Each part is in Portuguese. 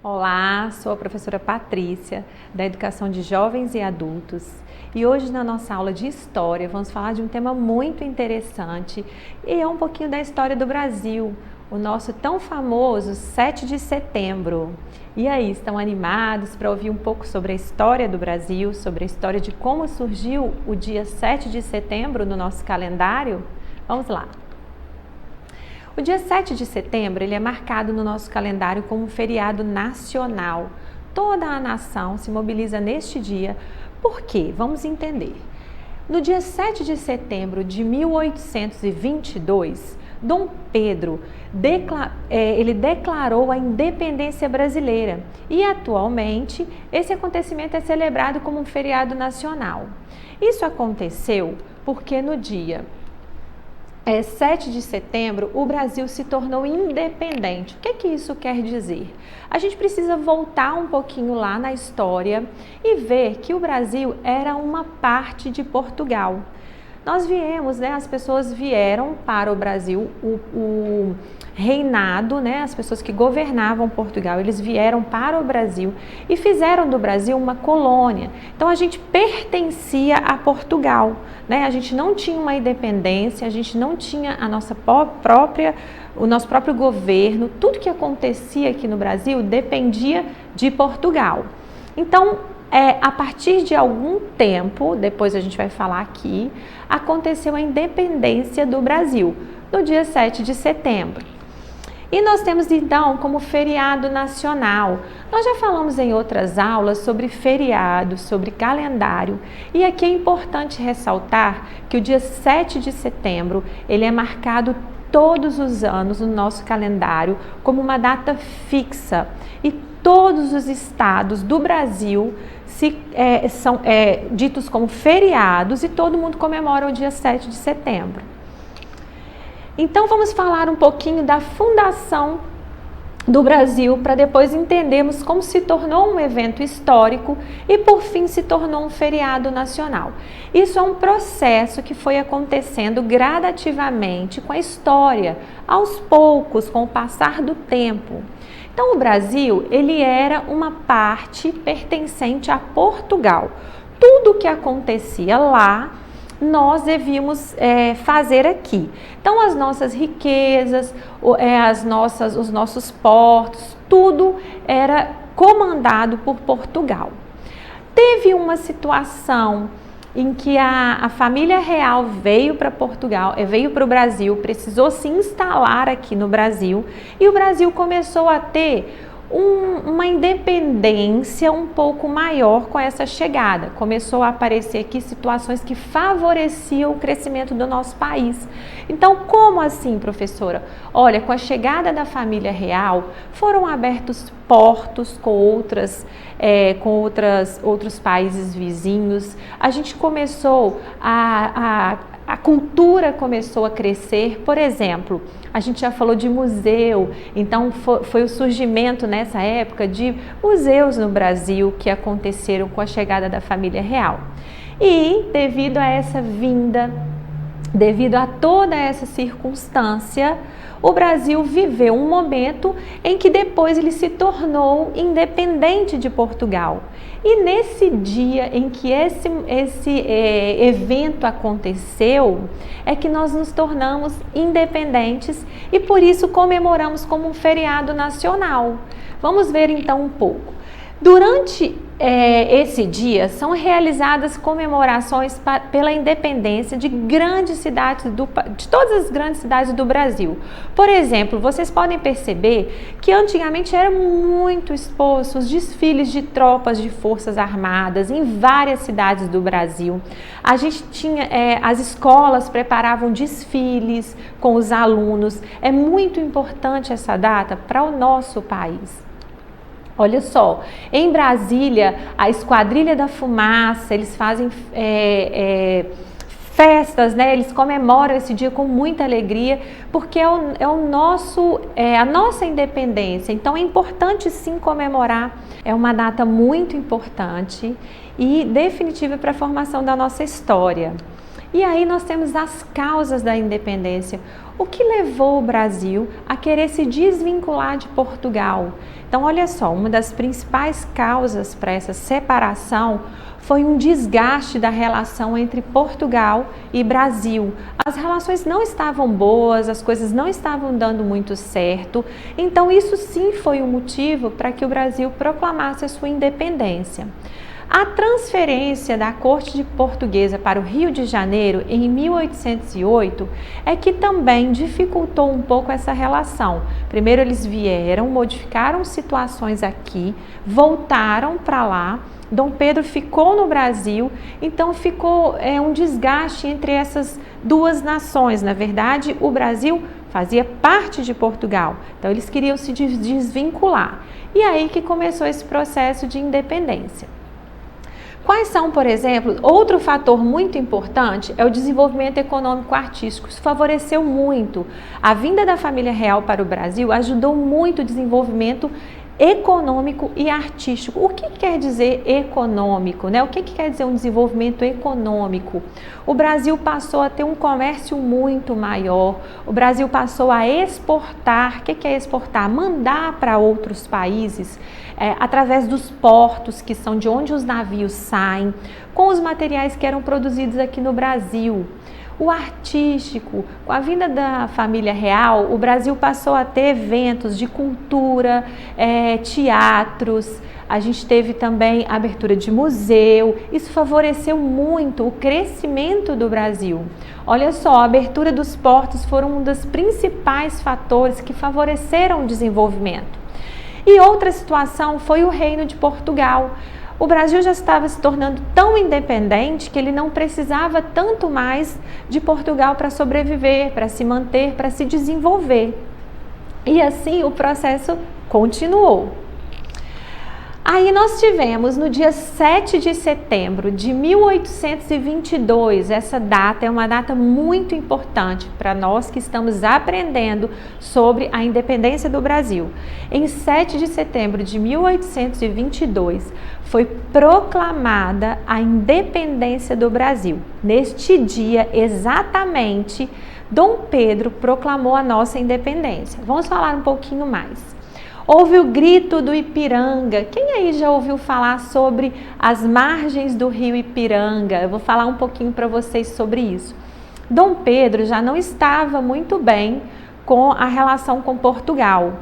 Olá, sou a professora Patrícia, da Educação de Jovens e Adultos, e hoje na nossa aula de História vamos falar de um tema muito interessante e é um pouquinho da história do Brasil, o nosso tão famoso 7 de setembro. E aí, estão animados para ouvir um pouco sobre a história do Brasil, sobre a história de como surgiu o dia 7 de setembro no nosso calendário? Vamos lá! O dia 7 de setembro ele é marcado no nosso calendário como um feriado nacional. Toda a nação se mobiliza neste dia. Por quê? Vamos entender. No dia 7 de setembro de 1822, Dom Pedro ele declarou a independência brasileira e atualmente esse acontecimento é celebrado como um feriado nacional. Isso aconteceu porque no dia 7 de setembro, o Brasil se tornou independente. O que isso quer dizer? A gente precisa voltar um pouquinho lá na história e ver que o Brasil era uma parte de Portugal. Nós viemos, as pessoas vieram para o Brasil, o reinado, as pessoas que governavam Portugal, eles vieram para o Brasil e fizeram do Brasil uma colônia. Então a gente pertencia a Portugal, a gente não tinha uma independência, a gente não tinha o nosso próprio governo, tudo que acontecia aqui no Brasil dependia de Portugal. Então, a partir de algum tempo, depois a gente vai falar aqui, aconteceu a independência do Brasil, no dia 7 de setembro. E nós temos então como feriado nacional. Nós já falamos em outras aulas sobre feriados, sobre calendário. E aqui é importante ressaltar que o dia 7 de setembro, ele é marcado todos os anos no nosso calendário como uma data fixa. E todos os estados do Brasil são ditos como feriados e todo mundo comemora o dia 7 de setembro. Então vamos falar um pouquinho da fundação do Brasil para depois entendermos como se tornou um evento histórico e por fim se tornou um feriado nacional. Isso é um processo que foi acontecendo gradativamente com a história, aos poucos, com o passar do tempo. Então o Brasil, ele era uma parte pertencente a Portugal. Tudo o que acontecia lá, nós devíamos fazer aqui. Então as nossas riquezas, os nossos portos, tudo era comandado por Portugal. Teve uma situação em que a família real veio para Portugal, veio para o Brasil, precisou se instalar aqui no Brasil e o Brasil começou a ter uma independência um pouco maior com essa chegada. Começou a aparecer aqui situações que favoreciam o crescimento do nosso país. Então, como assim, professora? Olha, com a chegada da família real, foram abertos portos com outros países vizinhos. A gente começou a cultura começou a crescer. Por exemplo, a gente já falou de museu, então foi o surgimento nessa época de museus no Brasil que aconteceram com a chegada da família real. E devido a essa vinda, devido a toda essa circunstância, o Brasil viveu um momento em que depois ele se tornou independente de Portugal. E nesse dia em que esse evento aconteceu, é que nós nos tornamos independentes e por isso comemoramos como um feriado nacional. Vamos ver então um pouco. Durante esse dia são realizadas comemorações pela independência de grandes cidades, de todas as grandes cidades do Brasil. Por exemplo, vocês podem perceber que antigamente era muito exposto os desfiles de tropas de forças armadas em várias cidades do Brasil. A gente tinha, as escolas preparavam desfiles com os alunos. É muito importante essa data para o nosso país. Olha só, em Brasília, a Esquadrilha da Fumaça, eles fazem festas, eles comemoram esse dia com muita alegria, porque é a nossa independência. Então é importante sim comemorar, é uma data muito importante e definitiva para a formação da nossa história. E aí nós temos as causas da independência. O que levou o Brasil a querer se desvincular de Portugal? Então, olha só, uma das principais causas para essa separação foi um desgaste da relação entre Portugal e Brasil. As relações não estavam boas, as coisas não estavam dando muito certo, então isso sim foi um motivo para que o Brasil proclamasse a sua independência. A transferência da corte portuguesa para o Rio de Janeiro em 1808 é que também dificultou um pouco essa relação. Primeiro eles vieram, modificaram situações aqui, voltaram para lá, Dom Pedro ficou no Brasil, então ficou um desgaste entre essas duas nações. Na verdade, o Brasil fazia parte de Portugal, então eles queriam se desvincular. E aí que começou esse processo de independência. Quais são, por exemplo, outro fator muito importante é o desenvolvimento econômico-artístico. Isso favoreceu muito. A vinda da família real para o Brasil ajudou muito o desenvolvimento econômico e artístico. O que quer dizer econômico, né? O que quer dizer um desenvolvimento econômico? O Brasil passou a ter um comércio muito maior, o Brasil passou a exportar. O que é exportar? Mandar para outros países através dos portos, que são de onde os navios saem, com os materiais que eram produzidos aqui no Brasil. O artístico, com a vinda da família real, o Brasil passou a ter eventos de cultura, teatros, a gente teve também abertura de museu, isso favoreceu muito o crescimento do Brasil. Olha só, a abertura dos portos foram um dos principais fatores que favoreceram o desenvolvimento. E outra situação foi o Reino de Portugal. O Brasil já estava se tornando tão independente que ele não precisava tanto mais de Portugal para sobreviver, para se manter, para se desenvolver. E assim o processo continuou. Aí nós tivemos no dia 7 de setembro de 1822, essa data é uma data muito importante para nós que estamos aprendendo sobre a independência do Brasil. Em 7 de setembro de 1822 foi proclamada a independência do Brasil. Neste dia, exatamente, Dom Pedro proclamou a nossa independência. Vamos falar um pouquinho mais. Houve o grito do Ipiranga. Quem aí já ouviu falar sobre as margens do rio Ipiranga? Eu vou falar um pouquinho para vocês sobre isso. Dom Pedro já não estava muito bem com a relação com Portugal.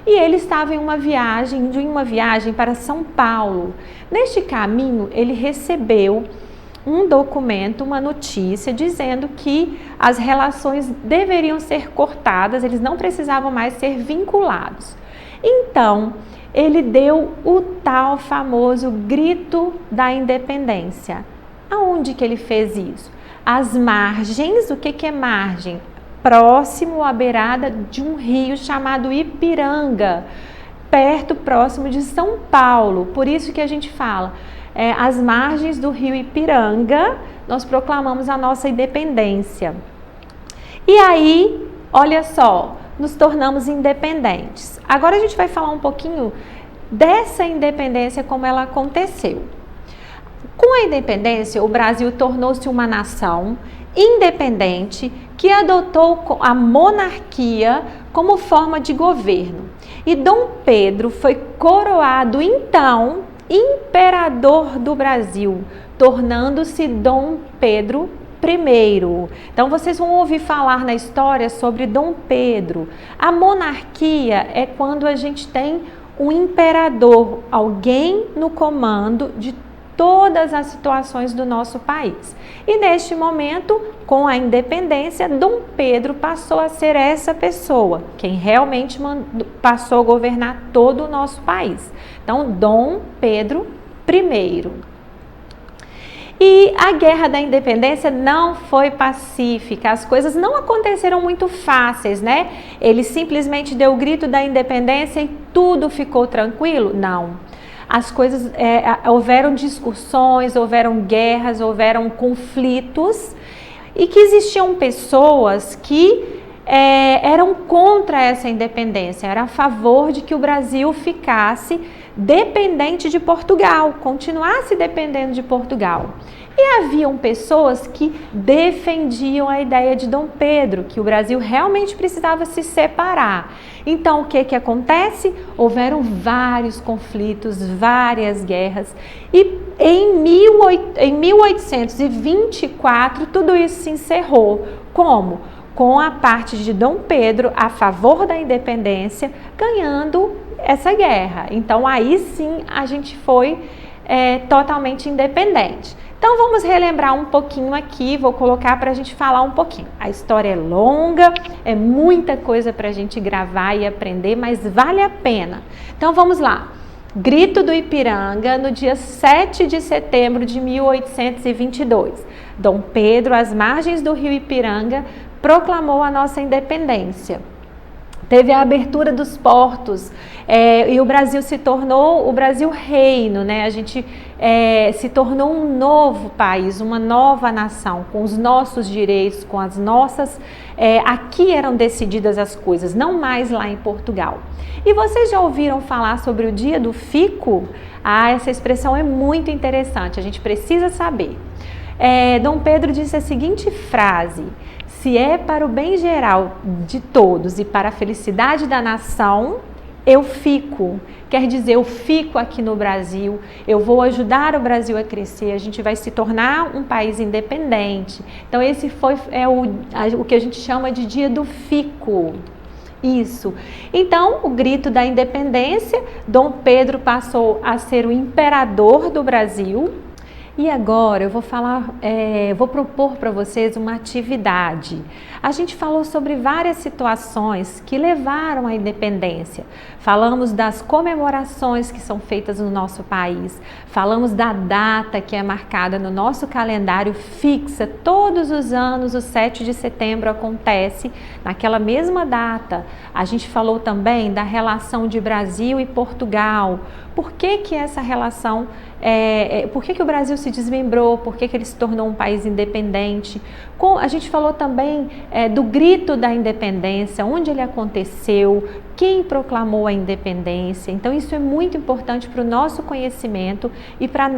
E ele estava em uma viagem para São Paulo. Neste caminho, ele recebeu um documento, uma notícia, dizendo que as relações deveriam ser cortadas, eles não precisavam mais ser vinculados. Então, ele deu o tal famoso grito da independência. Aonde que ele fez isso? Às margens, o que é margem? Próximo à beirada de um rio chamado Ipiranga, próximo de São Paulo. Por isso que a gente fala, às margens do rio Ipiranga, nós proclamamos a nossa independência. E aí, olha só, nos tornamos independentes. Agora a gente vai falar um pouquinho dessa independência, como ela aconteceu. Com a independência, o Brasil tornou-se uma nação independente que adotou a monarquia como forma de governo. E Dom Pedro foi coroado, então, imperador do Brasil, tornando-se Dom Pedro I. Então, vocês vão ouvir falar na história sobre Dom Pedro. A monarquia é quando a gente tem um imperador, alguém no comando de todas as situações do nosso país. E neste momento, com a independência, Dom Pedro passou a ser essa pessoa, quem realmente passou a governar todo o nosso país. Então, Dom Pedro I. E a Guerra da Independência não foi pacífica, as coisas não aconteceram muito fáceis, né? Ele simplesmente deu o grito da independência e tudo ficou tranquilo? Não. As coisas, houveram discussões, houveram guerras, houveram conflitos e que existiam pessoas que eram contra essa independência, eram a favor de que o Brasil ficasse dependente de Portugal, continuasse dependendo de Portugal. E haviam pessoas que defendiam a ideia de Dom Pedro, que o Brasil realmente precisava se separar. Então, o que acontece? Houveram vários conflitos, várias guerras, e em 1824 tudo isso se encerrou. Como? Com a parte de Dom Pedro a favor da independência, ganhando essa guerra. Então, aí sim a gente foi totalmente independente. Então, vamos relembrar um pouquinho aqui, vou colocar para a gente falar um pouquinho. A história é longa, é muita coisa para a gente gravar e aprender, mas vale a pena. Então, vamos lá. Grito do Ipiranga, no dia 7 de setembro de 1822. Dom Pedro, às margens do rio Ipiranga, proclamou a nossa independência. Teve a abertura dos portos e o Brasil se tornou o Brasil reino, né? A gente se tornou um novo país, uma nova nação, com os nossos direitos, com as nossas... aqui eram decididas as coisas, não mais lá em Portugal. E vocês já ouviram falar sobre o dia do fico? Essa expressão é muito interessante, a gente precisa saber. Dom Pedro disse a seguinte frase: se é para o bem geral de todos e para a felicidade da nação, eu fico. Quer dizer, eu fico aqui no Brasil, eu vou ajudar o Brasil a crescer, a gente vai se tornar um país independente. Então, esse o que a gente chama de dia do fico. Isso. Então, o grito da independência, Dom Pedro passou a ser o imperador do Brasil. E agora eu vou propor para vocês uma atividade. A gente falou sobre várias situações que levaram à independência. Falamos das comemorações que são feitas no nosso país. Falamos da data que é marcada no nosso calendário fixa. Todos os anos, o 7 de setembro acontece naquela mesma data. A gente falou também da relação de Brasil e Portugal. Por que essa relação, por que o Brasil se desmembrou, por que ele se tornou um país independente? A gente falou também do grito da independência, onde ele aconteceu, quem proclamou a independência. Então, isso é muito importante para o nosso conhecimento e para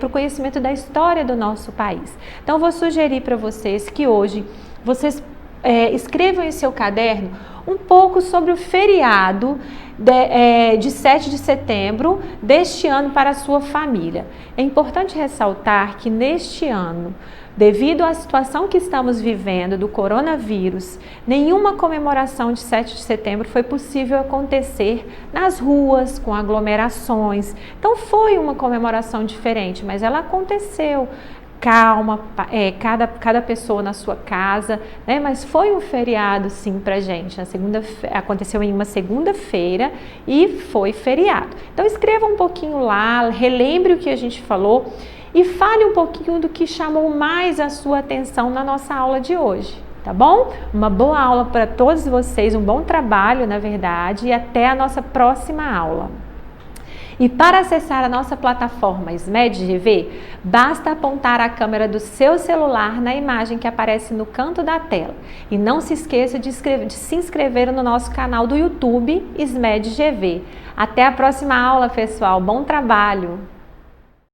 o conhecimento da história do nosso país. Então, eu vou sugerir para vocês que hoje vocês escrevam em seu caderno um pouco sobre o feriado de 7 de setembro deste ano para a sua família. É importante ressaltar que neste ano, devido à situação que estamos vivendo do coronavírus, nenhuma comemoração de 7 de setembro foi possível acontecer nas ruas, com aglomerações. Então foi uma comemoração diferente, mas ela aconteceu. Calma, cada pessoa na sua casa, né? Mas foi um feriado sim pra gente. Aconteceu em uma segunda-feira e foi feriado. Então escreva um pouquinho lá, relembre o que a gente falou e fale um pouquinho do que chamou mais a sua atenção na nossa aula de hoje, tá bom? Uma boa aula para todos vocês, um bom trabalho, na verdade, e até a nossa próxima aula. E para acessar a nossa plataforma SMED-GV, basta apontar a câmera do seu celular na imagem que aparece no canto da tela. E não se esqueça de se inscrever no nosso canal do YouTube SMED-GV. Até a próxima aula, pessoal. Bom trabalho!